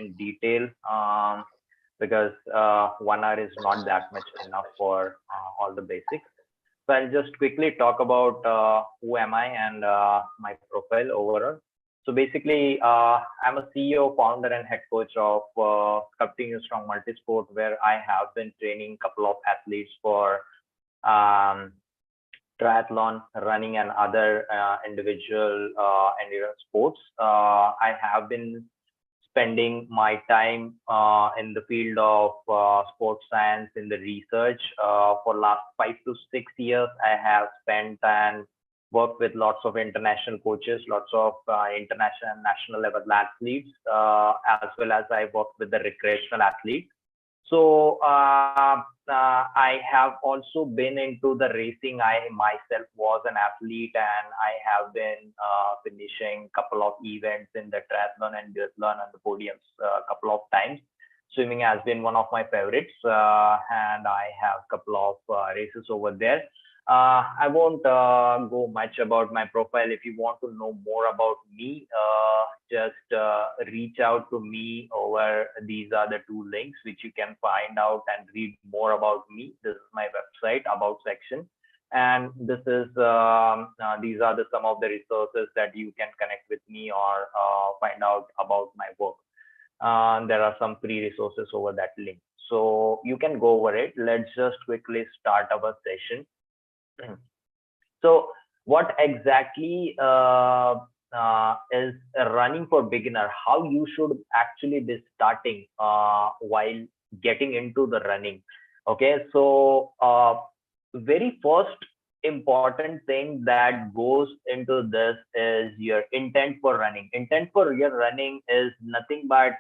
in detail, because 1 hour is not that much enough for all the basics. So I'll just quickly talk about who am I and my profile overall. So basically, I'm a CEO, founder, and head coach of Sculpting Your Strong Multisport, where I have been training a couple of athletes for um, triathlon, running, and other individual endurance sports. I have been spending my time in the field of sports science in the research for last 5 to 6 years. I have spent and worked with lots of international coaches, lots of international and national level athletes, as well as I worked with the recreational athletes. So I have also been into the racing. I myself was an athlete, and I have been finishing a couple of events in the triathlon and duathlon and the podiums a couple of times. Swimming has been one of my favorites, and I have a couple of races over there. I won't go much about my profile. If you want to know more about me, just reach out to me over these are the two links which you can find out and read more about me. This is my website about section, and this is these are the some of the resources that you can connect with me or find out about my work. There are some free resources over that link, so you can go over it. Let's just quickly start our session. So what exactly is running for beginner? How you should actually be starting while getting into the running? Okay, so very first important thing that goes into this is your intent for running. Intent for your running is nothing but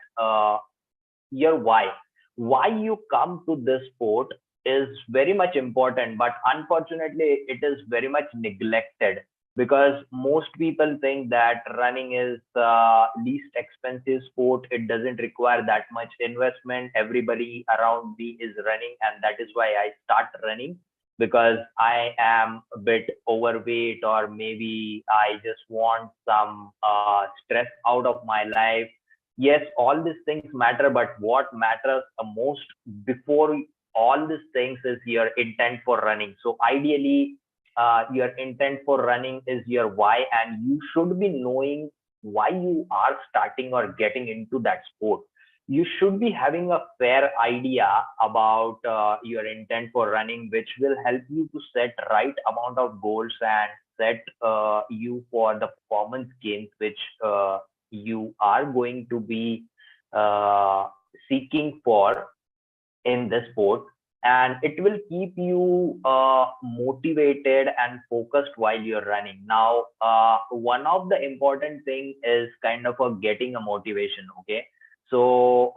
your why you come to this sport is very much important, but unfortunately it is very much neglected, because most people think that running is the least expensive sport. It doesn't require that much investment. Everybody around me is running, and that is why I start running, because I am a bit overweight, or maybe I just want some stress out of my life. Yes, all these things matter, but what matters the most before all these things is your intent for running. So ideally, your intent for running is your why, and you should be knowing why you are starting or getting into that sport. You should be having a fair idea about your intent for running, which will help you to set right amount of goals and set you for the performance gains which you are going to be seeking for in this sport, and it will keep you motivated and focused while you're running. Now, one of the important thing is kind of a getting a motivation. Okay, so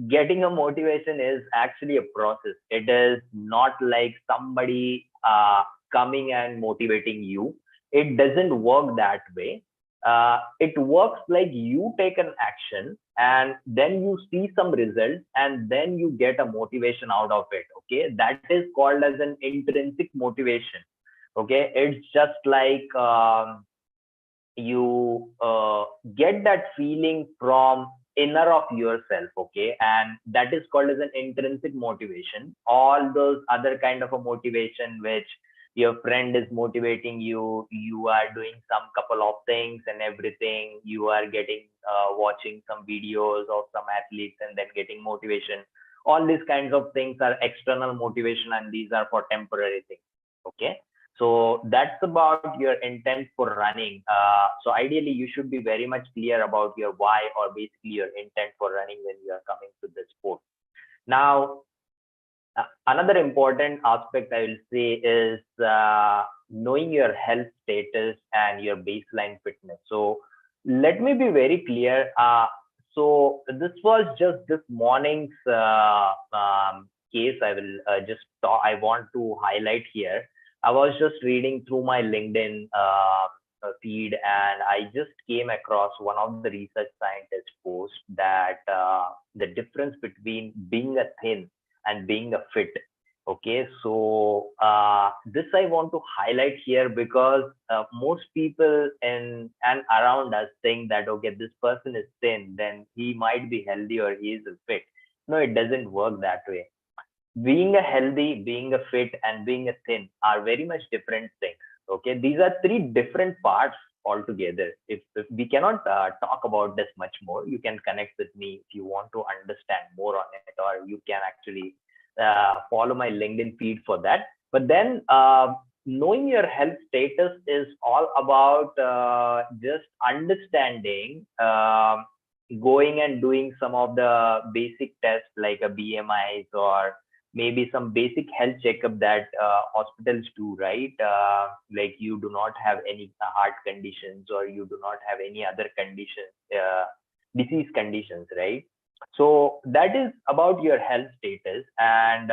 getting a motivation is actually a process. It is not like somebody coming and motivating you. It doesn't work that way. It works like you take an action, and then you see some results, and then you get a motivation out of it. Okay, that is called as an intrinsic motivation. Okay, it's just like you get that feeling from inner of yourself. Okay, and that is called as an intrinsic motivation. All those other kind of a motivation which your friend is motivating you, you are doing some couple of things and everything, you are getting watching some videos of some athletes and then getting motivation. All these kinds of things are external motivation, and these are for temporary things. Okay, so that's about your intent for running. So ideally you should be very much clear about your why, or basically your intent for running when you are coming to the sport. Now, another important aspect I will say is knowing your health status and your baseline fitness. So let me be very clear. So this was just this morning's case. I will I want to highlight here. I was just reading through my LinkedIn feed, and I just came across one of the research scientists post that the difference between being a thin and being a fit. Okay, so this I want to highlight here because most people in and around us think that okay, this person is thin, then he might be healthy or he is fit. No, it doesn't work that way. Being a healthy, being a fit, and being a thin are very much different things. Okay, these are three different parts altogether. If we cannot talk about this much more, you can connect with me if you want to understand more on it, or you can actually follow my LinkedIn feed for that. But then knowing your health status is all about just understanding, going and doing some of the basic tests like a BMIs or maybe some basic health checkup that hospitals do, right? Like you do not have any heart conditions or you do not have any other conditions, disease conditions, right? So that is about your health status. And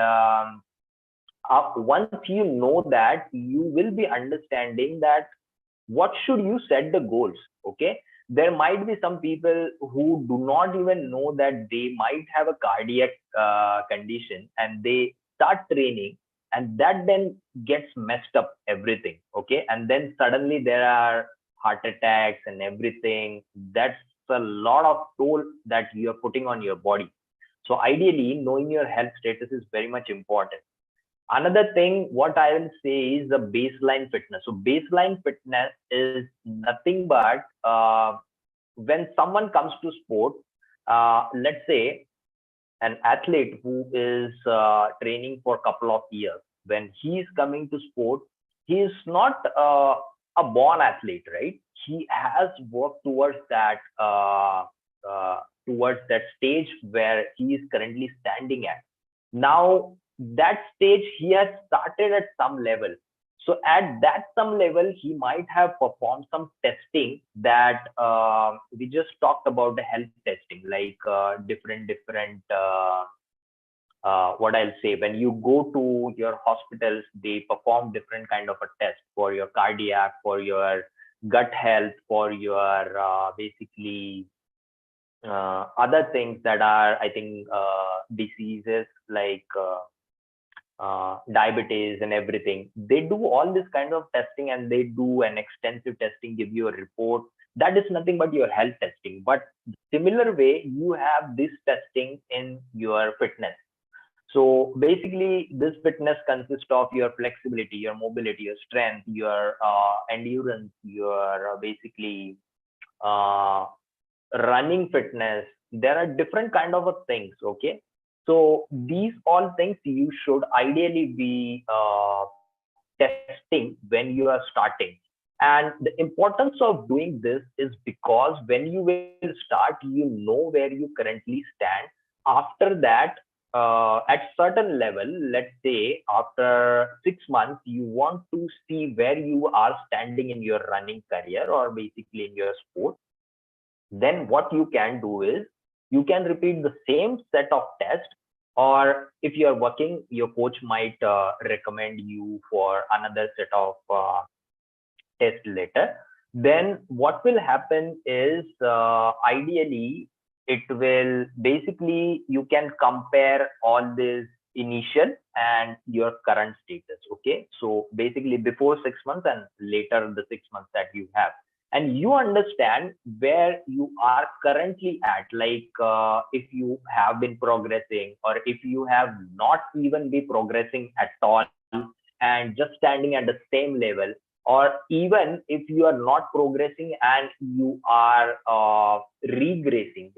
once you know that, you will be understanding that what should you set the goals. Okay, there might be some people who do not even know that they might have a cardiac condition and they start training, and that then gets messed up everything. Okay, and then suddenly there are heart attacks and everything. That's a lot of toll that you are putting on your body. So ideally knowing your health status is very much important. Another thing what I will say is the baseline fitness. So baseline fitness is nothing but when someone comes to sport, let's say an athlete who is training for a couple of years, when he is coming to sport, he is not a born athlete, right? He has worked towards that stage where he is currently standing at. Now that stage he has started at some level. So at that some level he might have performed some testing that we just talked about, the health testing, like different what I'll say, when you go to your hospitals, they perform different kind of a test for your cardiac, for your gut health, for your basically other things that are, I think, diseases like diabetes and everything. They do all this kind of testing and they do an extensive testing, give you a report. That is nothing but your health testing. But similar way, you have this testing in your fitness. So basically, this fitness consists of your flexibility, your mobility, your strength, your endurance, your basically uh, running fitness. There are different kind of things. Okay, so these all things you should ideally be testing when you are starting. And the importance of doing this is because when you will start, you know where you currently stand. After that, at certain level, let's say after 6 months, you want to see where you are standing in your running career or basically in your sport. Then what you can do is you can repeat the same set of tests, or if you are working, your coach might recommend you for another set of test later. Then what will happen is ideally it will basically you can compare all this initial and your current status. Okay, so basically before 6 months and later the 6 months that you have, and you understand where you are currently at, like if you have been progressing or if you have not even been progressing at all and just standing at the same level, or even if you are not progressing and you are regressing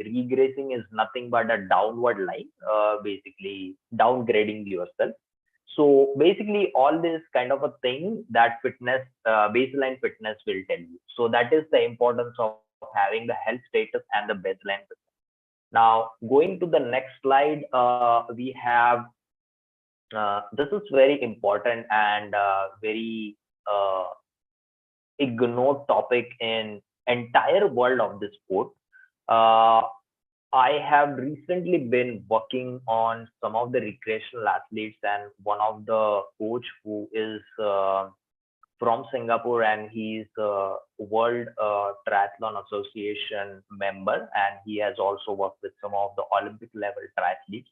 is nothing but a downward line, basically downgrading yourself. So basically all this kind of a thing that fitness baseline fitness will tell you. So that is the importance of having the health status and the baseline fitness. Now going to the next slide, we have this is very important and very uh, ignored topic in entire world of the sport. Uh, I have recently been working on some of the recreational athletes, and one of the coach who is from Singapore, and he's a World Triathlon Association member, and he has also worked with some of the Olympic level triathletes.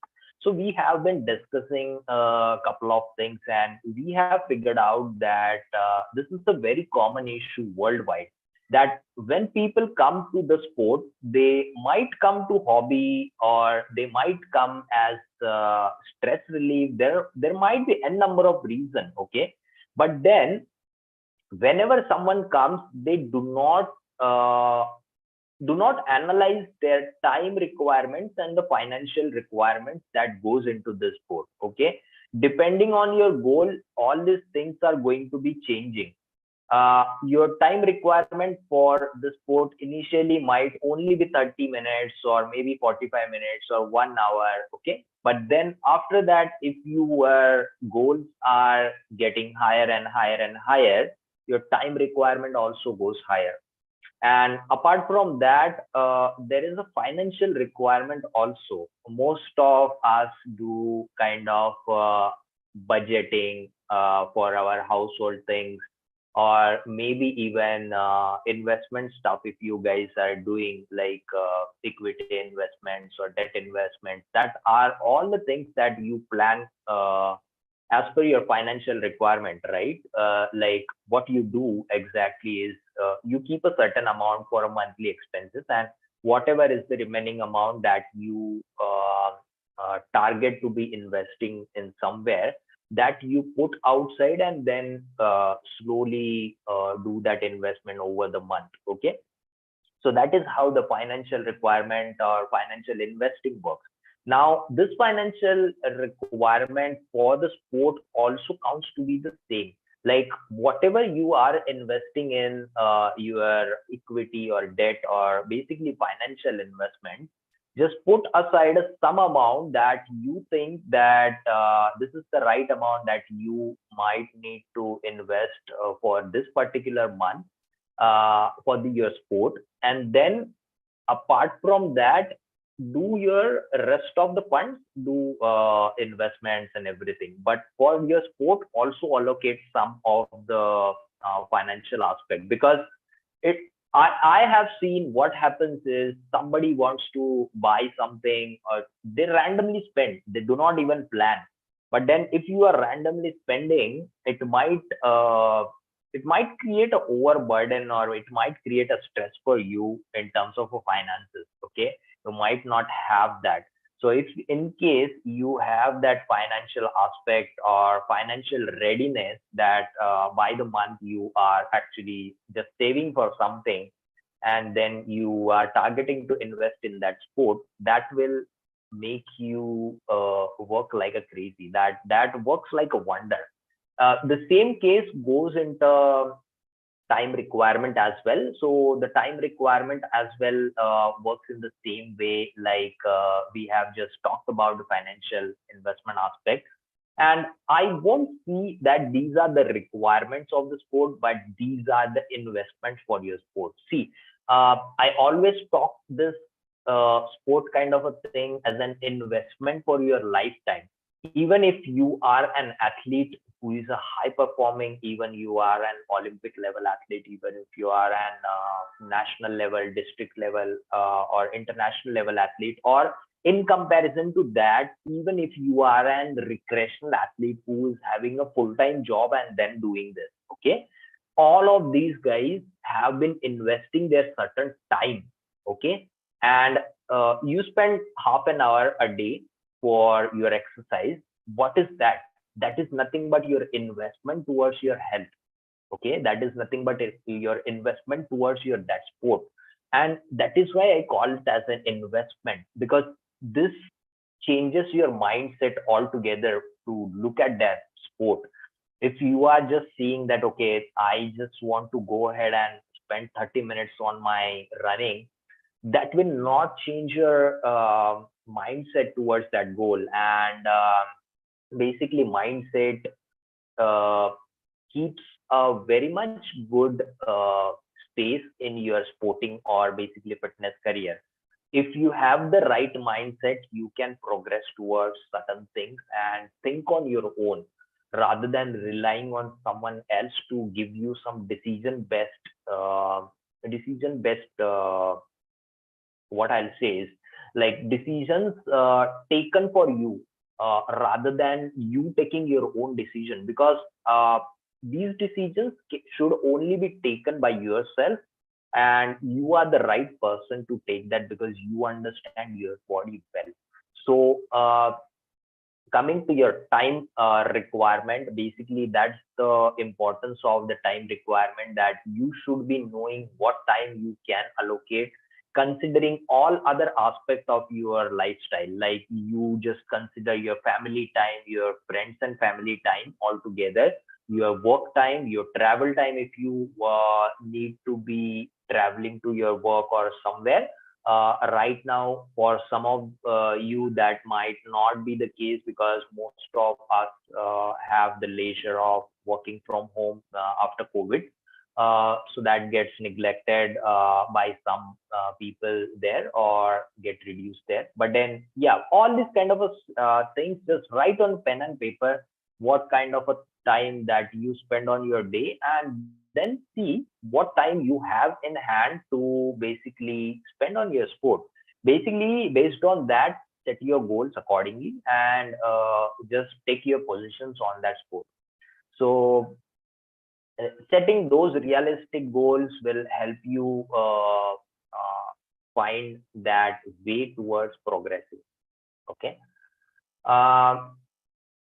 So we have been discussing a couple of things, and we have figured out that this is a very common issue worldwide. That when people come to the sport, they might come to hobby, or they might come as stress relief. There might be n number of reasons. Okay, but then whenever someone comes, they do not analyze their time requirements and the financial requirements that goes into this sport. Okay, depending on your goal, all these things are going to be changing. Your time requirement for the sport initially might only be 30 minutes or maybe 45 minutes or 1 hour. Okay, but then after that, if your goals are getting higher and higher and higher, your time requirement also goes higher. And apart from that, there is a financial requirement also. Most of us do kind of budgeting for our household things, or maybe even investment stuff. If you guys are doing like equity investments or debt investments, that are all the things that you plan as per your financial requirement, right? Like what you do exactly is you keep a certain amount for a monthly expenses, and whatever is the remaining amount that you target to be investing in somewhere, that you put outside, and then slowly do that investment over the month. Okay, so that is how the financial requirement or financial investing works. Now, this financial requirement for the sport also counts to be the same. Like whatever you are investing in your equity or debt or basically financial investment, just put aside some amount that you think that this is the right amount that you might need to invest for this particular month for your sport. And then apart from that, do your rest of the funds, do investments and everything. But for your sport, also allocate some of the financial aspect, because it I have seen what happens is somebody wants to buy something, or they randomly spend, they do not even plan. But then if you are randomly spending, it might create a overburden, or it might create a stress for you in terms of finances. Okay, you might not have that. So if in case you have that financial aspect or financial readiness, that by the month you are actually just saving for something, and then you are targeting to invest in that sport, that will make you work like a crazy. That works like a wonder. The same case goes into time requirement as well. So the time requirement as well works in the same way, like we have just talked about the financial investment aspect. And I won't see that these are the requirements of the sport, but these are the investments for your sport. See, I always talk this sport kind of a thing as an investment for your lifetime. Even if you are an athlete who is a high performing, even you are an Olympic level athlete, even if you are an national level, district level, or international level athlete, or in comparison to that, even if you are an recreational athlete who is having a full-time job and then doing this, okay, all of these guys have been investing their certain time. Okay, and you spend half an hour a day for your exercise. What is that? That is nothing but your investment towards your health. Okay, that is nothing but your investment towards your that sport. And that is why I call it as an investment, because this changes your mindset altogether to look at that sport. If you are just seeing that, okay, I just want to go ahead and spend 30 minutes on my running, that will not change your mindset towards that goal. And basically mindset uh, keeps a very much good space in your sporting or basically fitness career. If you have the right mindset, you can progress towards certain things and think on your own, rather than relying on someone else to give you some decision best what I'll say is like decisions taken for you. rather than you taking your own decision, because these decisions should only be taken by yourself, and you are the right person to take that because you understand your body well. So coming to your time requirement, basically that's the importance of the time requirement, that you should be knowing what time you can allocate, considering all other aspects of your lifestyle. Like you just consider your family time, your friends and family time altogether, your work time, your travel time if you need to be traveling to your work or somewhere. Right now, for some of you, that might not be the case, because most of us have the leisure of working from home after COVID. So that gets neglected by some people there, or get reduced there. But then, yeah, all these kind of things, just write on pen and paper what kind of a time that you spend on your day, and then see what time you have in hand to basically spend on your sport. Basically, based on that, set your goals accordingly, and just take your positions on that sport. So setting those realistic goals will help you find that way towards progressing. Okay. Um,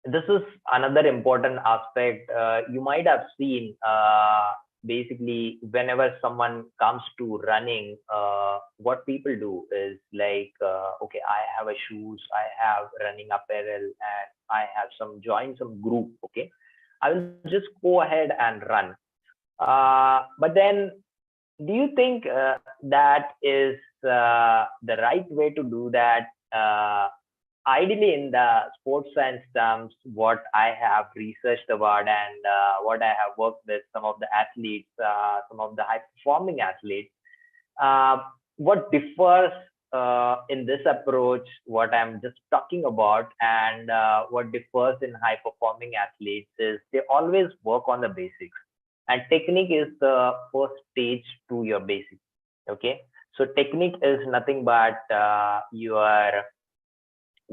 this is another important aspect. You might have seen, basically, whenever someone comes to running, what people do is like, okay, I have a shoes, I have running apparel, and I have join some group. Okay, I will just go ahead and run. But then, do you think that is the right way to do that? Ideally, in the sports science terms, what I have researched about, and what I have worked with some of the athletes, some of the high performing athletes, uh, what differs in this approach, what I'm just talking about, and what differs in high performing athletes is they always work on the basics, and technique is the first stage to your basics. Okay, so technique is nothing but your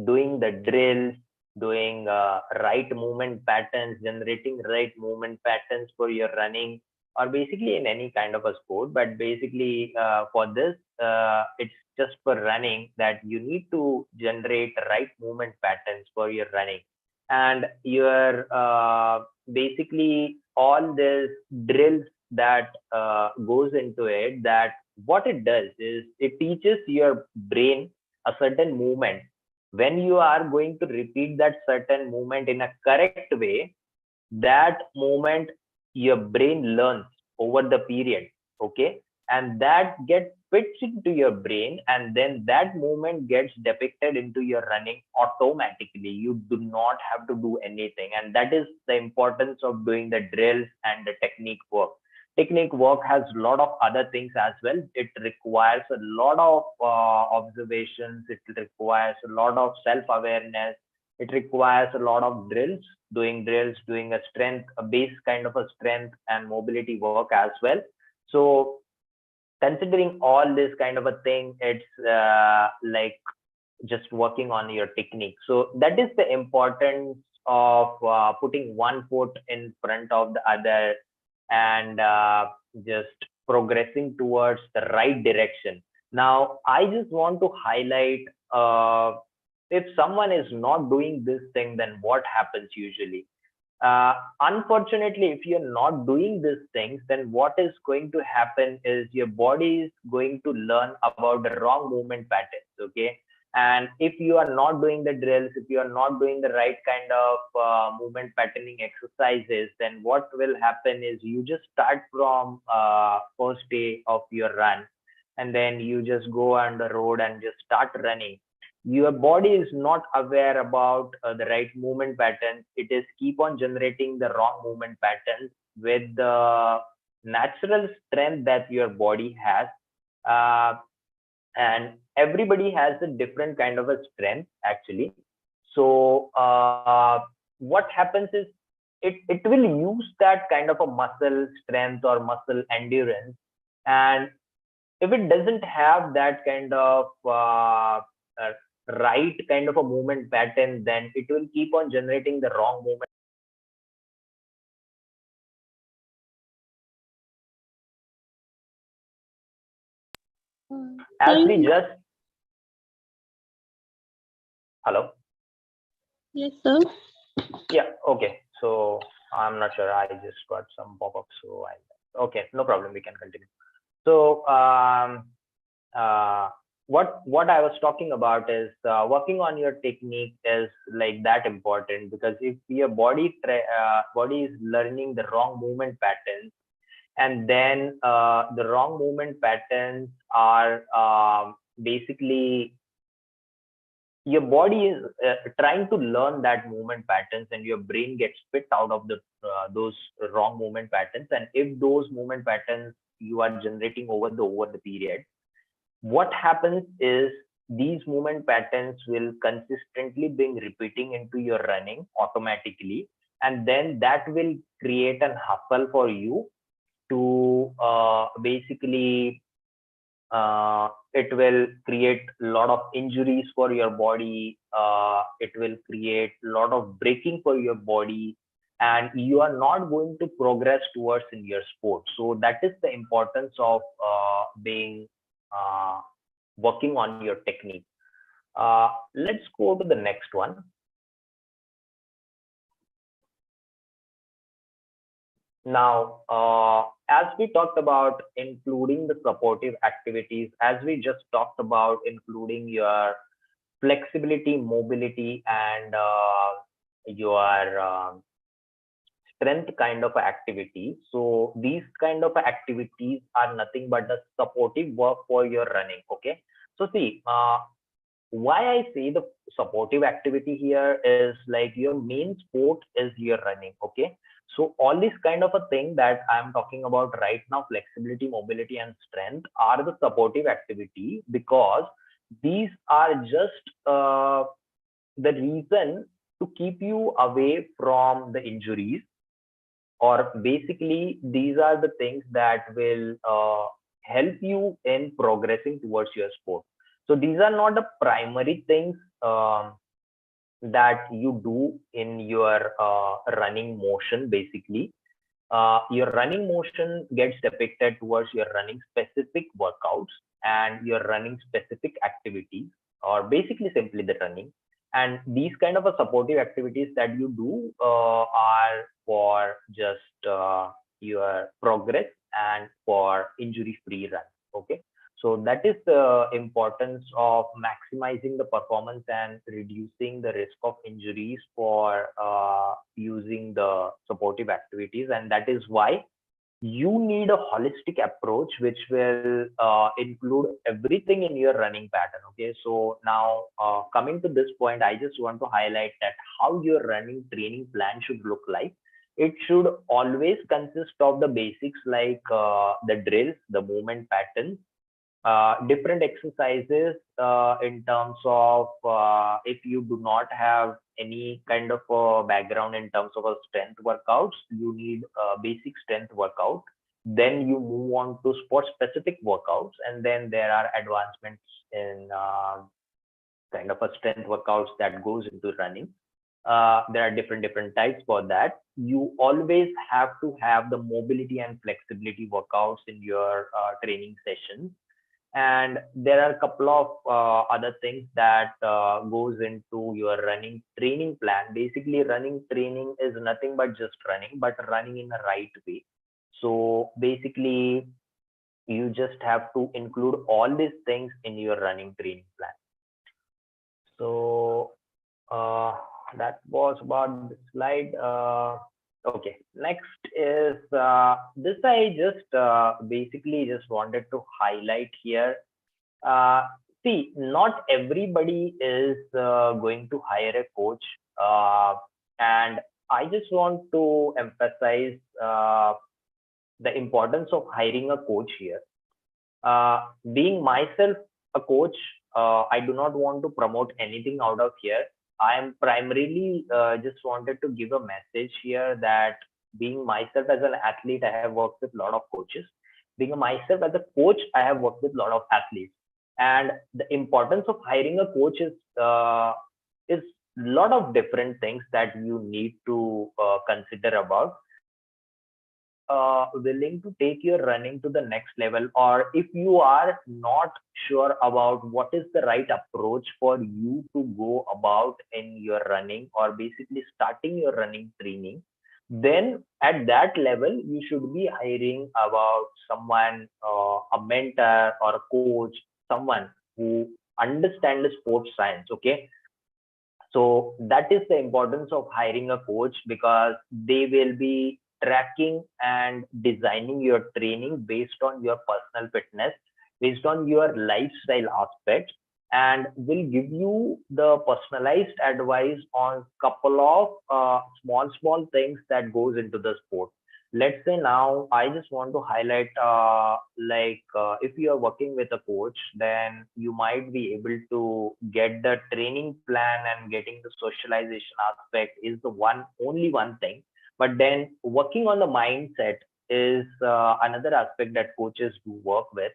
doing the drills, doing right movement patterns, generating right movement patterns for your running, or basically in any kind of a sport. But basically, for this, it's just for running, that you need to generate right movement patterns for your running. And your basically all this drills that goes into it, that what it does is it teaches your brain a certain movement. When you are going to repeat that certain movement in a correct way, that movement your brain learns over the period. Okay, and that gets fits into your brain, and then that movement gets depicted into your running automatically. You do not have to do anything, and that is the importance of doing the drills and the technique work. Technique work has a lot of other things as well. It requires a lot of observations, it requires a lot of self-awareness, it requires a lot of drills, doing a strength, a base kind of a strength and mobility work as well. So considering all this kind of a thing, it's like just working on your technique. So that is the importance of putting one foot in front of the other, and just progressing towards the right direction. Now, I just want to highlight, if someone is not doing this thing, then what happens usually? Unfortunately, if you're not doing these things, then what is going to happen is your body is going to learn about the wrong movement patterns. Okay, and if you are not doing the drills, if you are not doing the right kind of movement patterning exercises, then what will happen is you just start from first day of your run, and then you just go on the road and just start running. Your body is not aware about the right movement patterns. It is keep on generating the wrong movement patterns with the natural strength that your body has. uh, and everybody has a different kind of a strength actually. So what happens is, it will use that kind of a muscle strength or muscle endurance, and if it doesn't have that kind of right kind of a movement pattern, then it will keep on generating the wrong movement. As we just hello. Yes, sir. Yeah. Okay. So I'm not sure. I just got some pop-up. So okay, no problem. We can continue. So uh, what I was talking about is working on your technique is like that important, because if your body is learning the wrong movement patterns, and then the wrong movement patterns are basically your body is trying to learn that movement patterns, and your brain gets spit out of the those wrong movement patterns. And if those movement patterns you are generating over the period, what happens is these movement patterns will consistently being repeating into your running automatically, and then that will create an hustle for you to basically it will create a lot of injuries for your body. It will create a lot of breaking for your body, and you are not going to progress towards in your sport. So that is the importance of being uh, working on your technique. Let's go to the next one. Now, as we talked about including the supportive activities, as we just talked about including your flexibility, mobility, and your strength kind of activity. So these kind of activities are nothing but the supportive work for your running. Okay. So see, why I say the supportive activity here is like your main sport is your running. Okay. So all this kind of a thing that I'm talking about right now, flexibility, mobility, and strength, are the supportive activity, because these are just the reason to keep you away from the injuries, or basically these are the things that will help you in progressing towards your sport. So these are not the primary things that you do in your running motion. Basically your running motion gets depicted towards your running specific workouts and your running specific activities, or basically simply the running. And these kind of a supportive activities that you do are for just your progress and for injury free run. Okay. So that is the importance of maximizing the performance and reducing the risk of injuries for using the supportive activities. And that is why you need a holistic approach which will include everything in your running pattern. Okay. So now coming to this point, I just want to highlight that how your running training plan should look like. It should always consist of the basics like the drills, the movement patterns, different exercises in terms of if you do not have any kind of background in terms of a strength workouts, you need basic strength workout. Then you move on to sport specific workouts, and then there are advancements in kind of a strength workouts that goes into running. There are different types for that. You always have to have the mobility and flexibility workouts in your training sessions. And there are a couple of other things that goes into your running training plan. Basically running training is nothing but just running, but running in the right way. So basically you just have to include all these things in your running training plan. So that was about the slide. Okay, next is this. I just basically just wanted to highlight here. See, not everybody is going to hire a coach, and I just want to emphasize the importance of hiring a coach here. Being myself a coach, I do not want to promote anything out of here. I am primarily just wanted to give a message here that being myself as an athlete, I have worked with a lot of coaches. Being myself as a coach, I have worked with a lot of athletes. And the importance of hiring a coach is a lot of different things that you need to consider about. Willing to take your running to the next level, or if you are not sure about what is the right approach for you to go about in your running, or basically starting your running training, then at that level you should be hiring about someone, a mentor or a coach, someone who understands the sports science. Okay, so that is the importance of hiring a coach, because they will be tracking and designing your training based on your personal fitness, based on your lifestyle aspects, and will give you the personalized advice on couple of small things that goes into the sport. Let's say now I just want to highlight, if you are working with a coach, then you might be able to get the training plan, and getting the socialization aspect is the one only one thing. But then working on the mindset is another aspect that coaches do work with.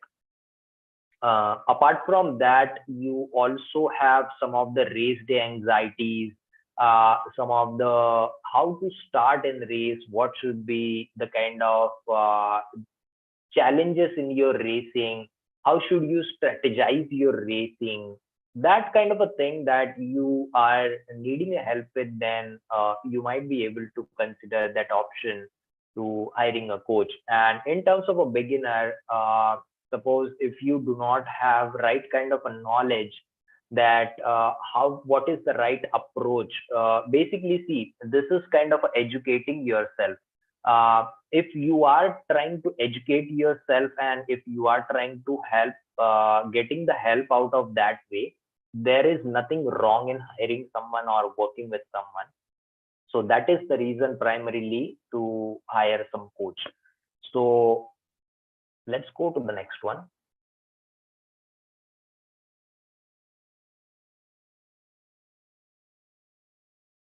Apart from that, you also have some of the race day anxieties, some of the how to start in race, what should be the kind of challenges in your racing, how should you strategize your racing, that kind of a thing that you are needing a help with. Then you might be able to consider that option to hiring a coach. And in terms of a beginner, suppose if you do not have right kind of a knowledge that how what is the right approach, basically see, this is kind of educating yourself. If you are trying to educate yourself, and if you are trying to help, getting the help out of that way, there is nothing wrong in hiring someone or working with someone. So that is the reason primarily to hire some coach. So let's go to the next one.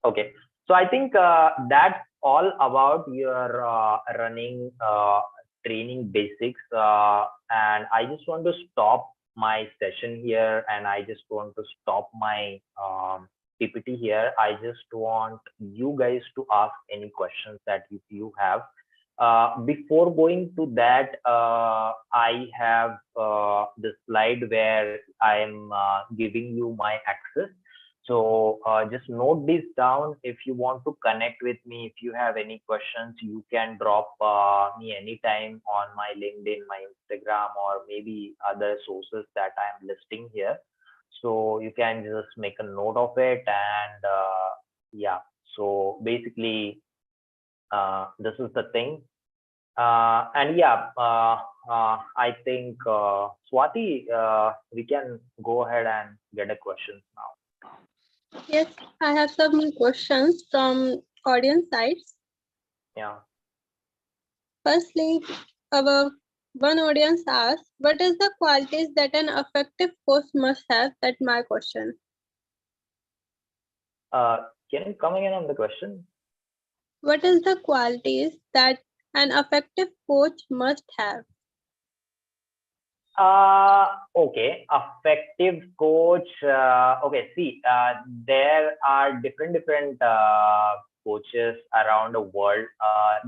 Okay, so I think that's all about your running training basics. And I just want to stop my session here, and I just want to stop my PPT here. I just want you guys to ask any questions that if you have. Before going to that, I have the slide where I am giving you my access. So just note this down. If you want to connect with me, if you have any questions, you can drop me anytime on my LinkedIn, my Instagram, or maybe other sources that I'm listing here. So you can just make a note of it. And yeah, so basically, this is the thing. And yeah, I think Swati, we can go ahead and get a questions now. Yes, I have some questions from audience sides. Yeah. Firstly, our one audience asked, what is the qualities that an effective coach must have? That's my question. Can you come again on the question? What is the qualities that an effective coach must have? Okay, effective coach. Okay, see, there are different coaches around the world.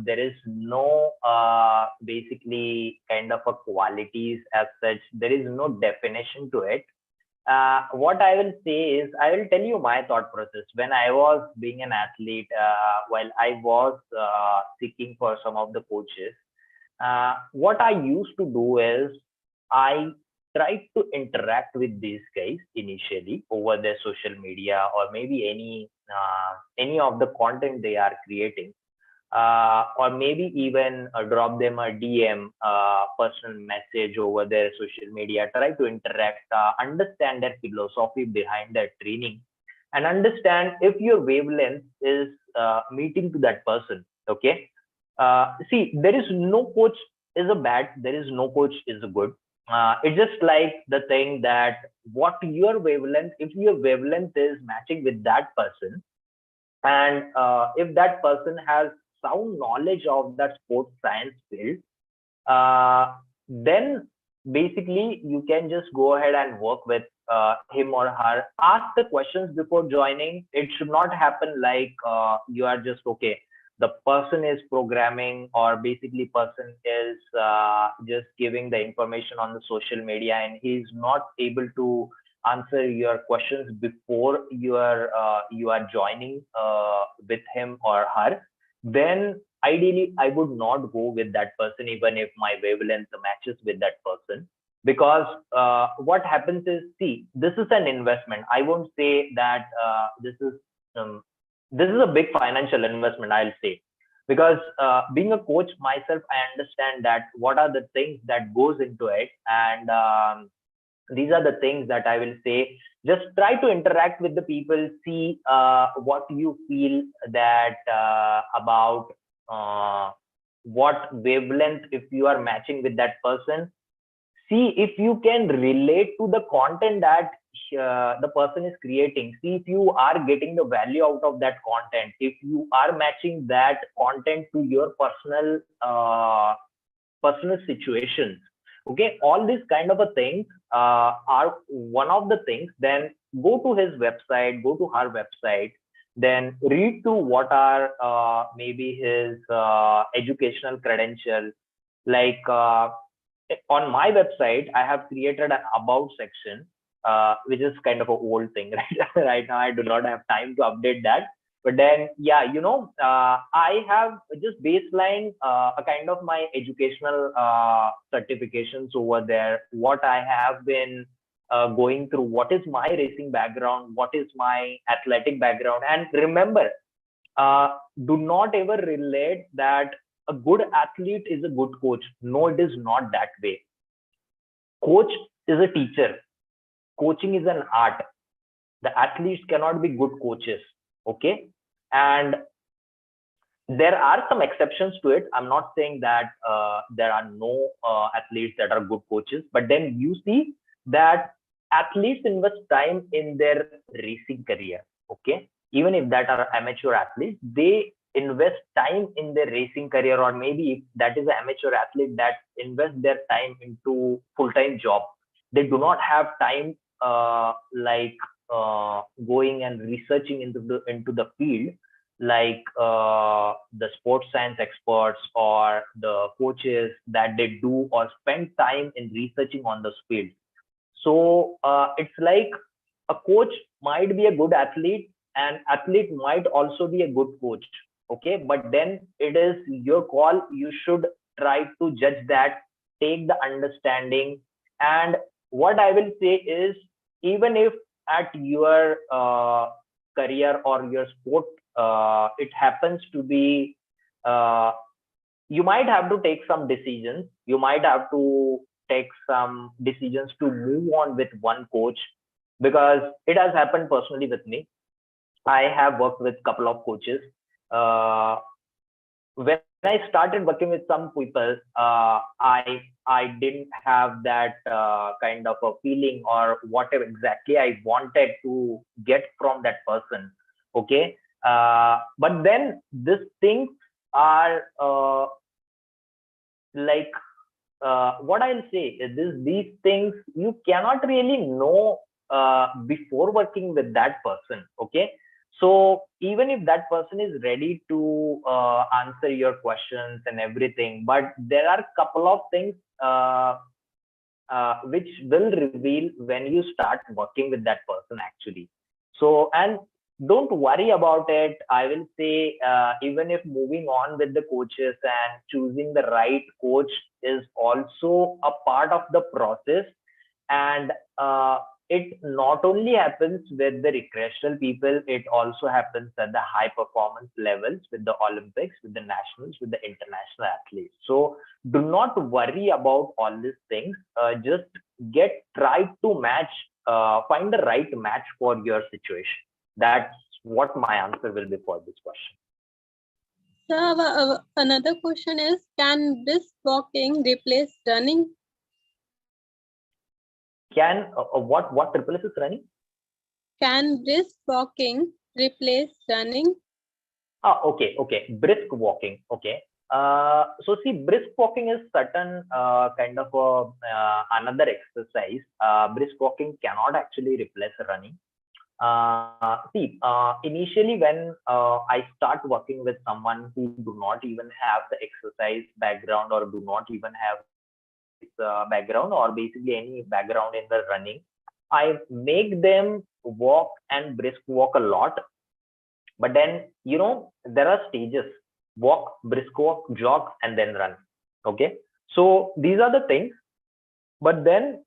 There is no basically kind of a qualities as such. There is no definition to it. What I will say is, I will tell you my thought process. When I was being an athlete, while I was seeking for some of the coaches, what I used to do is I tried to interact with these guys initially over their social media, or maybe any of the content they are creating, or maybe even drop them a DM, personal message over their social media. Try to interact, understand their philosophy behind their training, and understand if your wavelength is meeting to that person. Okay, see, there is no coach is a bad, there is no coach is a good. It's just like the thing that what your wavelength, if your wavelength is matching with that person, and if that person has sound knowledge of that sports science field, then basically you can just go ahead and work with him or her. Ask the questions before joining. It should not happen like you are just okay, the person is programming, or basically person is just giving the information on the social media and he's not able to answer your questions before you are joining with him or her. Then ideally I would not go with that person even if my wavelength matches with that person, because what happens is, see, this is an investment. I won't say that um, this is a big financial investment, I'll say, because being a coach myself, I understand that what are the things that goes into it. And these are the things that I will say. Just try to interact with the people, see what you feel that about what wavelength, if you are matching with that person. See if you can relate to the content that the person is creating. See if you are getting the value out of that content, if you are matching that content to your personal situations. Okay, all these kind of a things are one of the things. Then go to his website, go to her website, then read to what are maybe his educational credentials. Like on my website, I have created an about section, which is kind of an old thing, right? Right now, I do not have time to update that. But then, yeah, I have just baseline a kind of my educational certifications over there. What I have been going through, what is my racing background, what is my athletic background, and remember, do not ever relate that a good athlete is a good coach. No, it is not that way. Coach is a teacher. Coaching is an art. The athletes cannot be good coaches. Okay. And there are some exceptions to it. I'm not saying that there are no athletes that are good coaches, but then you see that athletes invest time in their racing career. Okay. Even if that are amateur athletes, they invest time in their racing career, or maybe if that is an amateur athlete that invest their time into full-time job. They do not have time like going and researching into the field, like the sports science experts or the coaches that they do or spend time in researching on this field. So it's like a coach might be a good athlete, and athlete might also be a good coach. Okay, but then it is your call. You should try to judge that, take the understanding. And what I will say is, even if at your career or your sport it happens to be you might have to take some decisions, you might have to take some decisions to move on with one coach, because it has happened personally with me. I have worked with a couple of coaches. When I started working with some people, I didn't have that kind of a feeling or whatever exactly I wanted to get from that person. Okay, but then these things are like what I'll say is this: these things you cannot really know before working with that person. Okay, so even if that person is ready to answer your questions and everything, but there are a couple of things which will reveal when you start working with that person actually. So, and don't worry about it. I will say, even if moving on with the coaches and choosing the right coach is also a part of the process. And it not only happens with the recreational people, it also happens at the high performance levels with the Olympics, with the nationals, with the international athletes. So do not worry about all these things. Just try to match, find the right match for your situation. That's what my answer will be for this question. So another question is, can brisk walking replace running? Can what triple S is running? Can brisk walking replace running? Okay. Brisk walking. Okay. So see, brisk walking is certain kind of another exercise. Brisk walking cannot actually replace running. See, initially when I start working with someone who do not even have the exercise background or do not even have background or basically any background in the running, I make them walk and brisk walk a lot. But then, there are stages: walk, brisk walk, jog, and then run. Okay. So these are the things. But then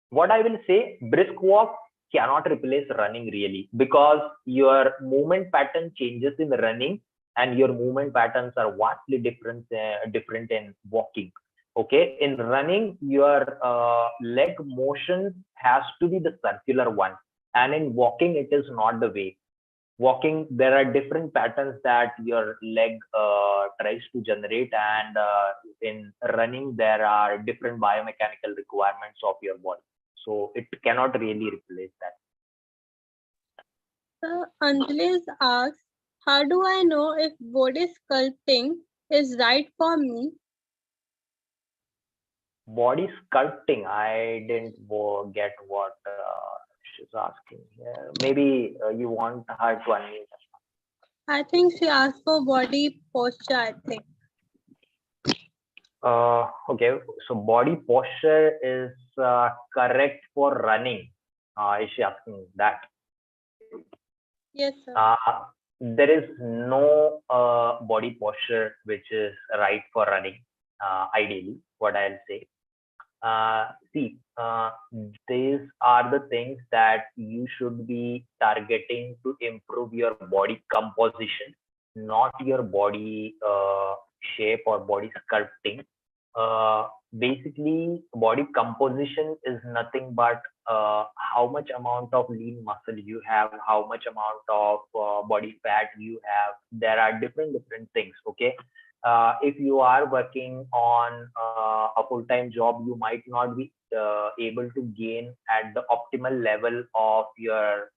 what I will say, brisk walk cannot replace running really, because your movement pattern changes in running and your movement patterns are vastly different in walking. Okay, in running your leg motion has to be the circular one, and in walking it is not the way. Walking, there are different patterns that your leg tries to generate, and in running there are different biomechanical requirements of your body, so it cannot really replace that. Anjali asks, how do I know if body sculpting is right for me? Body sculpting, I didn't get what she's asking here. Maybe you want her to unmute. I think she asked for body posture, I think. Okay, so body posture is correct for running. Is she asking that? Yes, sir. There is no body posture which is right for running, ideally, what I'll say. See, these are the things that you should be targeting to improve your body composition, not your body shape or body sculpting. Basically, body composition is nothing but how much amount of lean muscle you have, how much amount of body fat you have. There are different things. Okay, if you are working on a full-time job, you might not be able to gain at the optimal level of your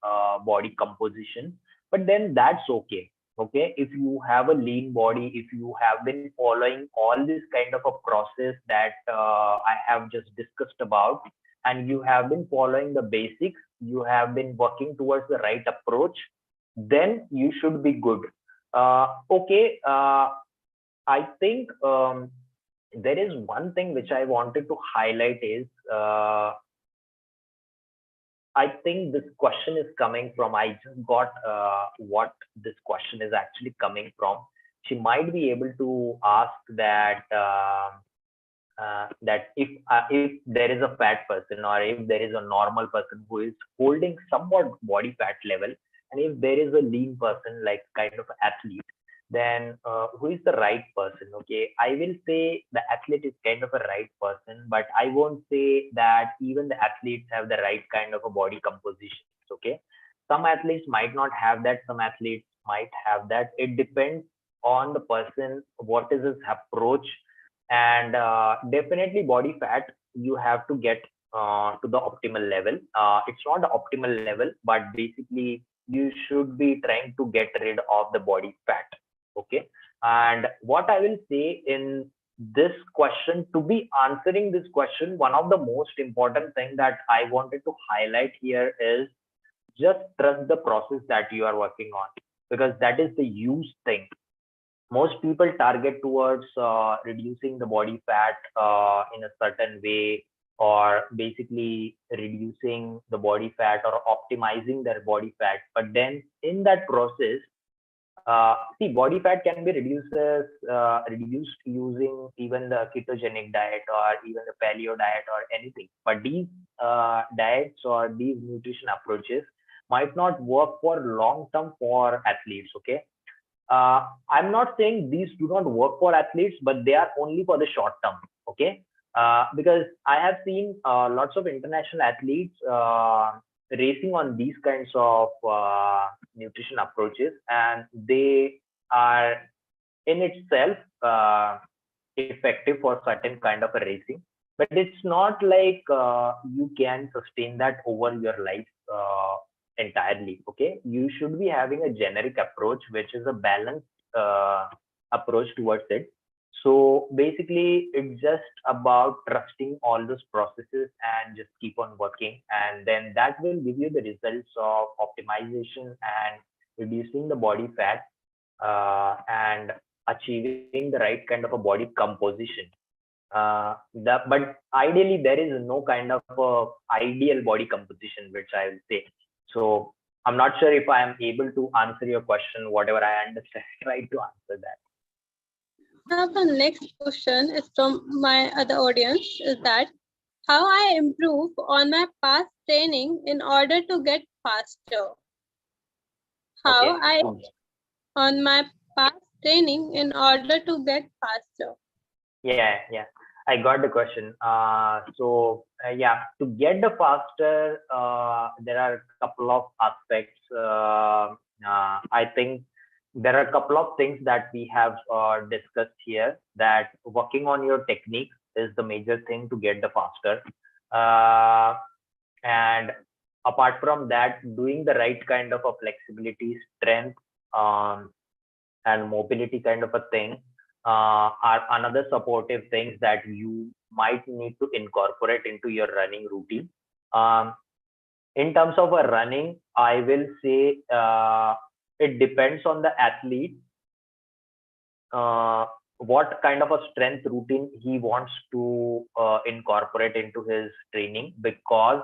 body composition, but then that's okay. Okay, if you have a lean body, if you have been following all this kind of a process that I have just discussed about, and you have been following the basics, you have been working towards the right approach, then you should be good. Okay, I think there is one thing which I wanted to highlight is I think this question is coming from, I just got what this question is actually coming from. She might be able to ask that that if there is a fat person or if there is a normal person who is holding somewhat body fat level, and if there is a lean person like kind of athlete, then who is the right person? Okay, I will say the athlete is kind of a right person, but I won't say that even the athletes have the right kind of a body composition. Okay, some athletes might not have that, some athletes might have that. It depends on the person, what is his approach, and definitely body fat you have to get to the optimal level. It's not the optimal level, but basically you should be trying to get rid of the body fat. Okay, and what I will say in this question, to be answering this question, one of the most important thing that I wanted to highlight here is just trust the process that you are working on, because that is the use thing. Most people target towards reducing the body fat in a certain way, or basically reducing the body fat or optimizing their body fat, but then in that process, see, body fat can be reduced using even the ketogenic diet or even the paleo diet or anything. But these diets or these nutrition approaches might not work for long term for athletes. Okay, I'm not saying these do not work for athletes, but they are only for the short term. Okay, because I have seen lots of international athletes racing on these kinds of nutrition approaches, and they are in itself effective for certain kind of a racing. But it's not like you can sustain that over your life entirely. Okay, you should be having a generic approach which is a balanced approach towards it. So basically, it's just about trusting all those processes and just keep on working. And then that will give you the results of optimization and reducing the body fat and achieving the right kind of a body composition. But ideally, there is no kind of ideal body composition, which I will say. So I'm not sure if I am able to answer your question, whatever I understand, try to answer that. Now the next question is from my other audience is that how I improve on my past training in order to get faster. How Okay. I on my past training in order to get faster. Yeah. I got the question. Yeah, to get the faster, there are a couple of aspects. I think there are a couple of things that we have discussed here. That working on your technique is the major thing to get the faster. Uh, and apart from that, doing the right kind of a flexibility, strength, um, and mobility kind of a thing are another supportive things that you might need to incorporate into your running routine. Um, in terms of a running, I will say it depends on the athlete, uh, what kind of a strength routine he wants to incorporate into his training, because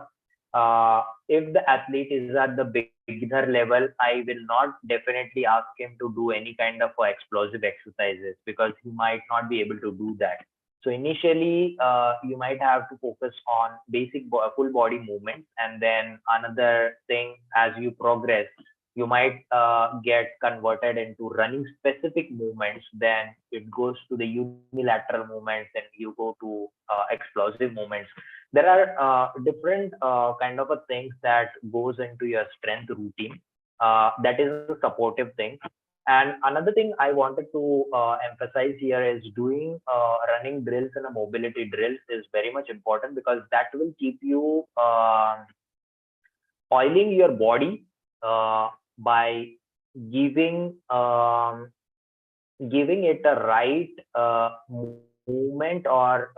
if the athlete is at the beginner level, I will not definitely ask him to do any kind of explosive exercises, because he might not be able to do that. So initially, you might have to focus on basic full body movements, and then another thing, as you progress, you might get converted into running specific movements. Then it goes to the unilateral movements, and you go to explosive movements. There are different kind of a things that goes into your strength routine. That is a supportive thing. And another thing I wanted to emphasize here is doing running drills and a mobility drills is very much important, because that will keep you oiling your body by giving giving it a right movement, or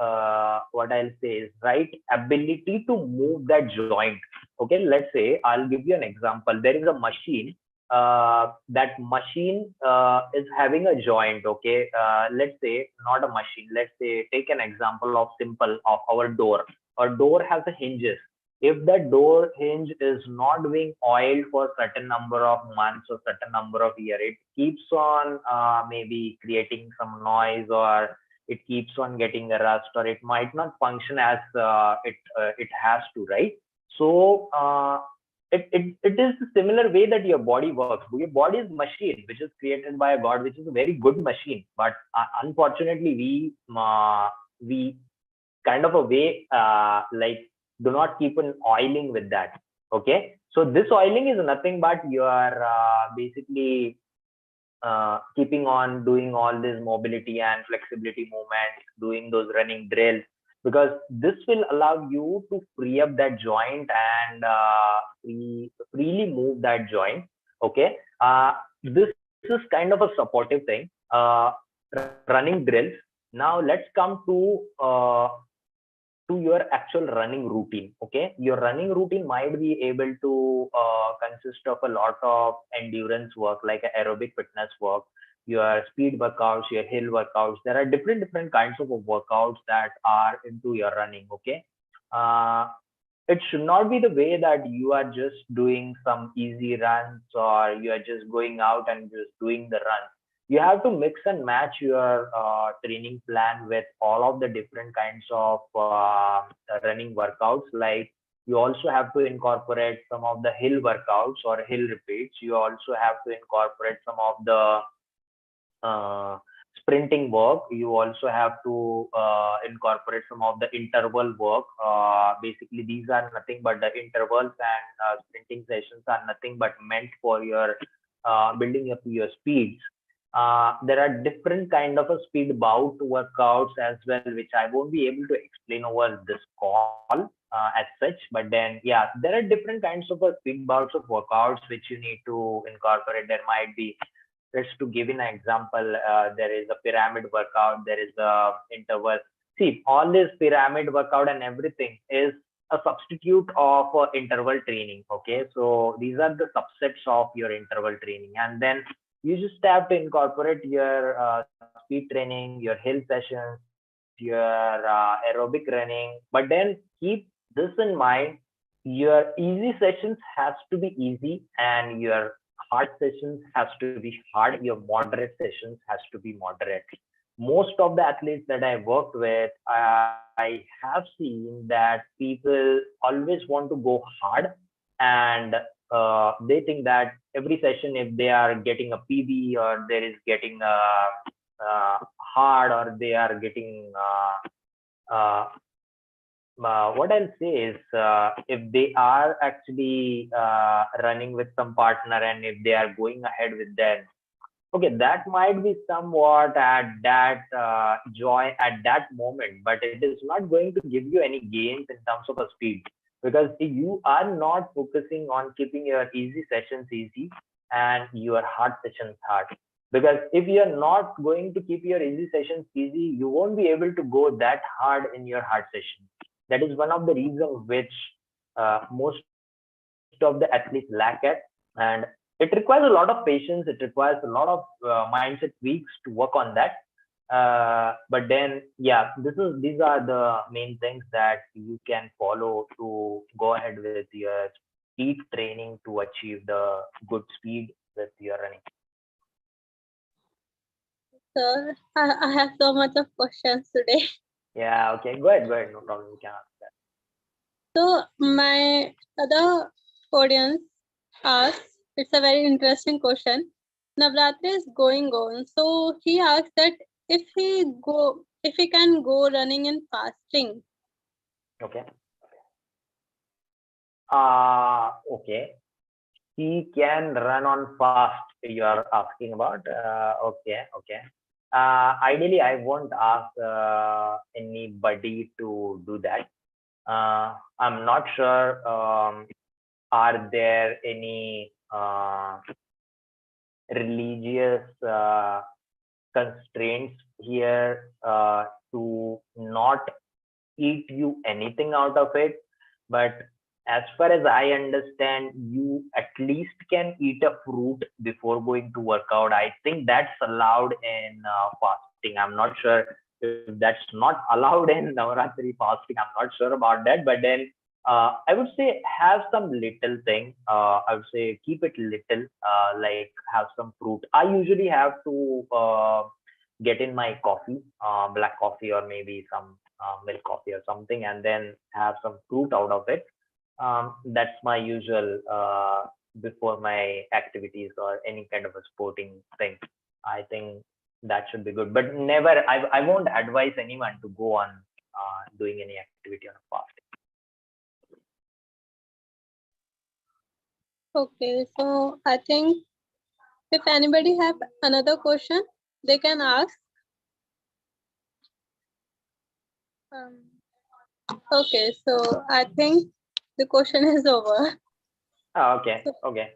what I'll say is right ability to move that joint. Okay, let's say I'll give you an example. There is a machine. That machine is having a joint. Okay, let's say not a machine. Let's say take an example of simple of our door. Our door has a hinges. If the door hinge is not being oiled for certain number of months or certain number of year, it keeps on maybe creating some noise, or it keeps on getting a rust, or it might not function as it has to, right? So it is a similar way that your body works. Your body is machine which is created by a god, which is a very good machine, but unfortunately we kind of a way like do not keep on oiling with that. Okay, so this oiling is nothing but you are basically keeping on doing all this mobility and flexibility movements, doing those running drills, because this will allow you to free up that joint and freely move that joint. Okay, this is kind of a supportive thing. Running drills. Now let's come to your actual running routine. Okay, your running routine might be able to consist of a lot of endurance work, like aerobic fitness work, your speed workouts, your hill workouts. There are different kinds of workouts that are into your running. Okay, uh, it should not be the way that you are just doing some easy runs, or you are just going out and just doing the run. You have to mix and match your training plan with all of the different kinds of running workouts. Like, you also have to incorporate some of the hill workouts or hill repeats. You also have to incorporate some of the uh, sprinting work. You also have to incorporate some of the interval work. Basically, these are nothing but the intervals, and sprinting sessions are nothing but meant for your building up your speeds. There are different kind of a speed bout workouts as well, which I won't be able to explain over this call as such. But then, yeah, there are different kinds of speed bouts of workouts which you need to incorporate. There might be let's to give an example, there is a pyramid workout, there is a interval. See, all this pyramid workout and everything is a substitute of interval training. Okay, so these are the subsets of your interval training, and then you just have to incorporate your speed training, your hill sessions, your aerobic running, but then keep this in mind: your easy sessions has to be easy, and your hard sessions has to be hard, your moderate sessions has to be moderate. Most of the athletes that I worked with, I have seen that people always want to go hard, and they think that every session, if they are getting a PB, or there is getting a hard, or they are getting what I'll say is, if they are actually running with some partner, and if they are going ahead with them, okay, that might be somewhat at that joy at that moment, but it is not going to give you any gains in terms of a speed, because if you are not focusing on keeping your easy sessions easy and your hard sessions hard. Because if you are not going to keep your easy sessions easy, you won't be able to go that hard in your hard session. That is one of the reasons which most of the athletes lack at, and it requires a lot of patience. It requires a lot of mindset tweaks to work on that. But then, yeah, these are the main things that you can follow to go ahead with your speed training to achieve the good speed with your running. So I have so much of questions today. Yeah, okay, go ahead, no problem, you can ask that. So my other audience asks, it's a very interesting question. Navratri is going on, so he asks that if he can go running in fasting. Okay. Okay. He can run on fast, you are asking about. Okay. Ideally, I won't ask anybody to do that. I'm not sure. Are there any religious constraints here to not eat you anything out of it? But as far as I understand, you at least can eat a fruit before going to workout. I think that's allowed in fasting. I'm not sure if that's not allowed in Navaratri fasting. I'm not sure about that. But then I would say have some little thing. I would say keep it little, like have some fruit. I usually have to get in my coffee, black coffee, or maybe some milk coffee or something, and then have some fruit out of it. That's my usual before my activities or any kind of a sporting thing. I think that should be good, but never. I won't advise anyone to go on doing any activity on a fasting. Okay, so I think if anybody have another question, they can ask. Okay, so I think the question is over. Okay. Okay.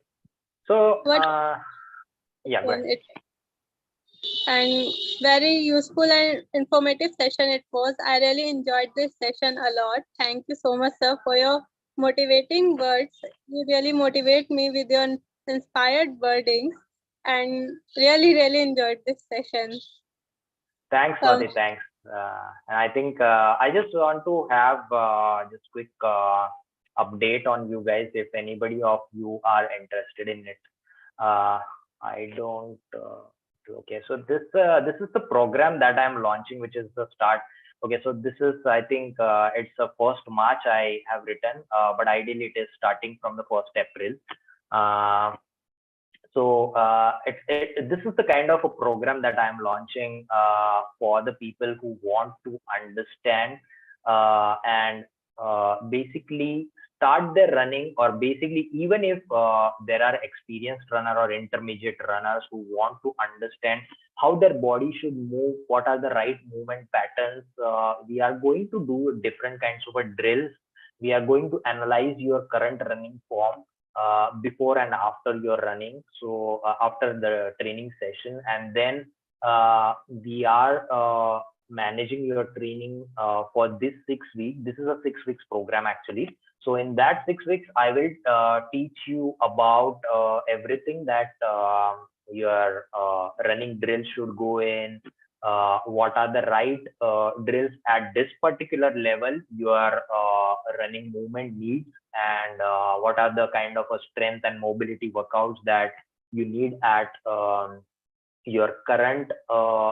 So What yeah, go ahead. it and very useful and informative session it was. I really enjoyed this session a lot. Thank you so much, sir, for your motivating words. You really motivate me with your inspired wordings, and really enjoyed this session. Thanks, Swati. Thanks. And I think I just want to have just quick update on you guys. If anybody of you are interested in it, I don't. Okay, so this is the program that I'm launching, which is the start. Okay, so this is, I think it's the 1st March I have written, but ideally it is starting from the 1st April. So this is the kind of a program that I'm launching for the people who want to understand and basically start their running, or basically even if there are experienced runner or intermediate runners who want to understand how their body should move, what are the right movement patterns. We are going to do different kinds of drills. We are going to analyze your current running form. before and after your running. So after the training session, and then we are managing your training for this 6 week. This is a 6 weeks program actually. So in that 6 weeks, I will teach you about everything that your running drill should go in. What are the right drills at this particular level your running movement needs, and what are the kind of a strength and mobility workouts that you need at your current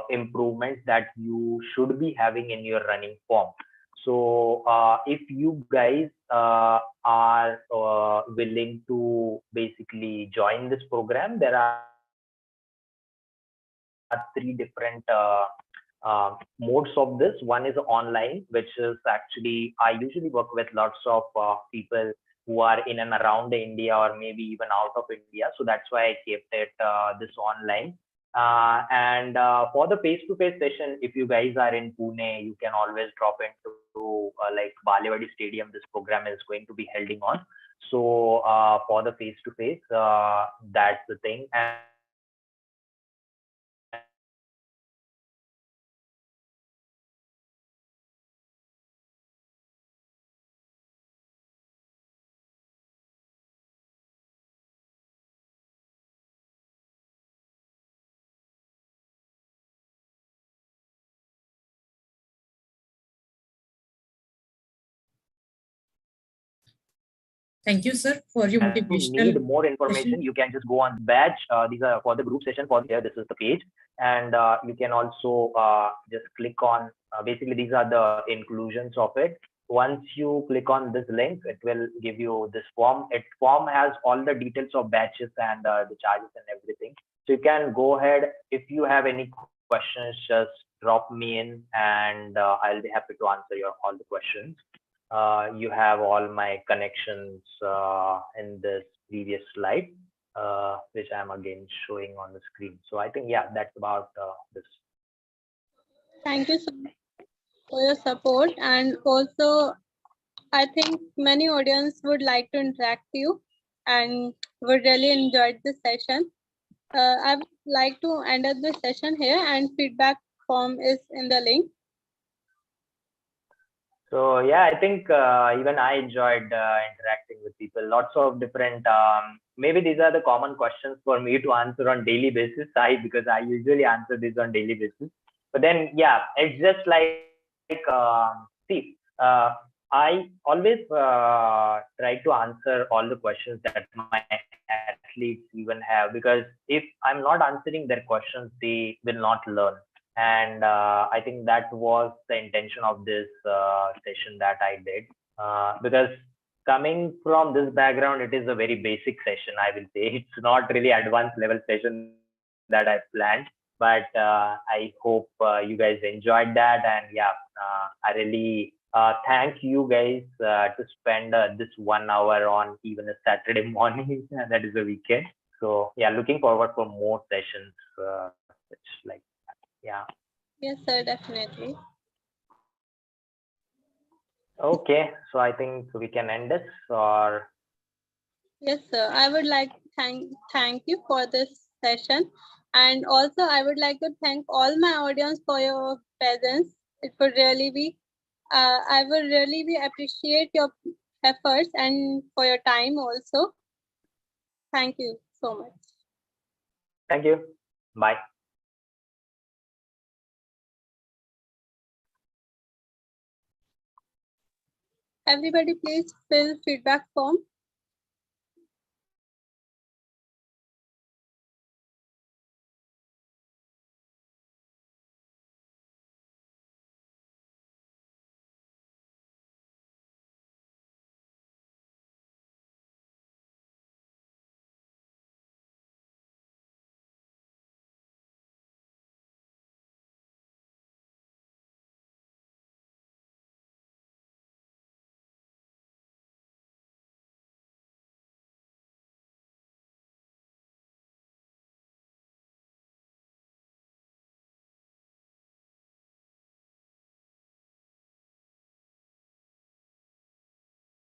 improvements that you should be having in your running form. So if you guys are willing to basically join this program, there are three different modes of this. One is online, which is actually I usually work with lots of people who are in and around India or maybe even out of India. So that's why I kept it this online. And for the face-to-face session, if you guys are in Pune, you can always drop into like Balewadi Stadium. This program is going to be holding on. So for the face-to-face, that's the thing. And Thank you, sir, for your if you motivational need more information, session. you can just go on badge. These are for the group session. For here, this is the page, and you can also just click on. Basically, these are the inclusions of it. Once you click on this link, it will give you this form. It form has all the details of batches and the charges and everything. So you can go ahead. If you have any questions, just drop me in, and I'll be happy to answer your all the questions. You have all my connections in this previous slide, which I'm again showing on the screen. So I think, yeah, that's about this. Thank you so much for your support. And also, I think many audience would like to interact with you and would really enjoy this session. I would like to end up this session here, and feedback form is in the link. So yeah, I think even I enjoyed interacting with people. Lots of different. Maybe these are the common questions for me to answer on daily basis. Because I usually answer these on daily basis. But then yeah, it's just like see, I always try to answer all the questions that my athletes even have, because if I'm not answering their questions, they will not learn. And I think that was the intention of this session that I did, because coming from this background, it is a very basic session, I will say. It's not really advanced level session that I planned, but I hope you guys enjoyed that. And yeah, I really thank you guys to spend this 1 hour on even a Saturday morning, that is a weekend. So yeah, looking forward for more sessions, which like, yeah. Yes, sir, definitely. Okay, so I think we can end this, or Yes, sir. I would like to thank you for this session. And also, I would like to thank all my audience for your presence. It would really be, I would really be appreciate your efforts and for your time also. Thank you so much. thank you. Bye. Everybody, please fill feedback form.